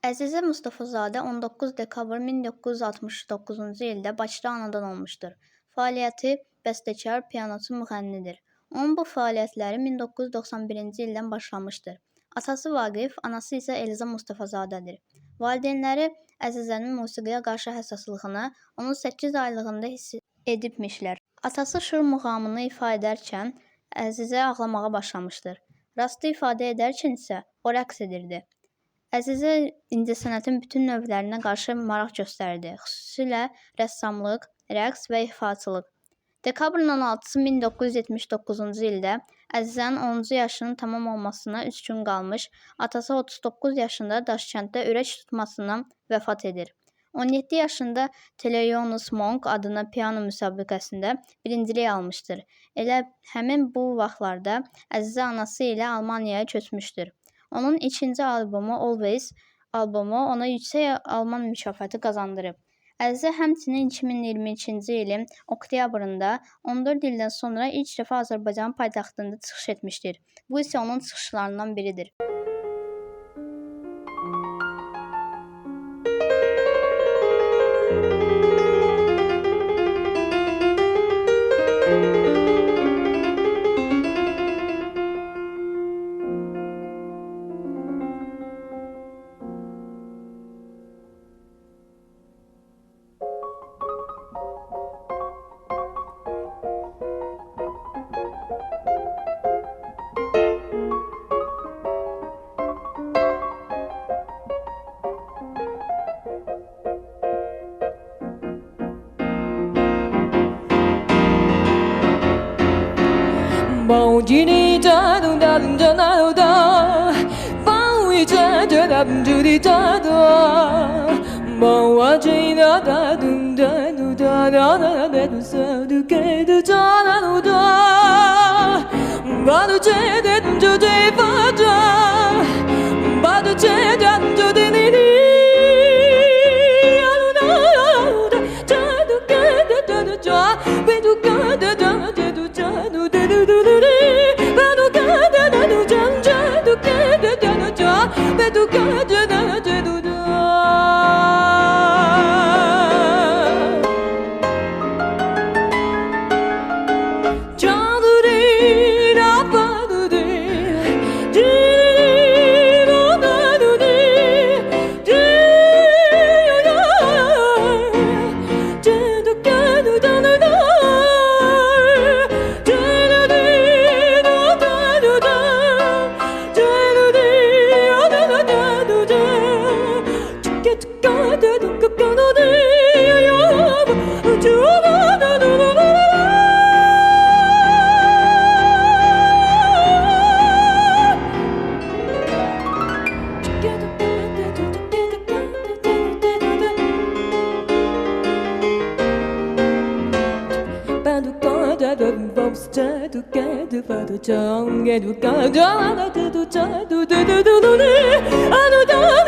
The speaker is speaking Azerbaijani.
Əzizə Mustafazadə 19 dekabr 1969-cu ildə Bakıda anadan olmuşdur. Fəaliyyəti bəstəkar, pianoçu, müğənnidir. Onun bu fəaliyyətləri 1991-ci ildən başlamışdır. Atası Vaqif, anası isə Elza Mustafazadədir. Valideynləri Əzizənin musiqiyə qarşı həssaslığını onun 8 aylığında hiss edibmişlər. Atası Şur muğamını ifa edərkən Əzizə ağlamağa başlamışdır. Rastı ifadə edərkən isə o rəqs edirdi. Əzizə incəsənətin bütün növlərinə qarşı maraq göstərdi, xüsusilə rəssamlıq, rəqs və ifaçılıq. Dekabrın 16-sı 1979-cu ildə Əzizənin 10-cu yaşının tamam olmasına 3 gün qalmış, atası 39 yaşında Daşkənddə ürək tutmasından vəfat edir. 17 yaşında Teleyonus Monk adına piano müsabiqəsində birincilik almışdır. Elə həmin bu vaxtlarda Əzizə anası ilə Almaniyaya köçmüşdür. Onun ikinci albomu Always albomu ona yüksək Alman mükafatı qazandırıb. Əzizə həmçinin 2022-ci ilin oktyabrında 14 ildən sonra ilk dəfə Azərbaycanın paytaxtında çıxış etmişdir. Bu isə onun çıxışlarından biridir. Bao chi đi cha đâu đã đừng cho nào đó bao ý cha cho đậm chú đi cha đó bao à chi đó đã đừng đã đâu đã đó đã để đâu sao đâu kể đâu cha đã đâu đó ba đâu che để cho che phát ra ba đâu che để cho đi đi đi cha đâu kể để cho cha bên đâu kể để cho cha đâu để đâu Together,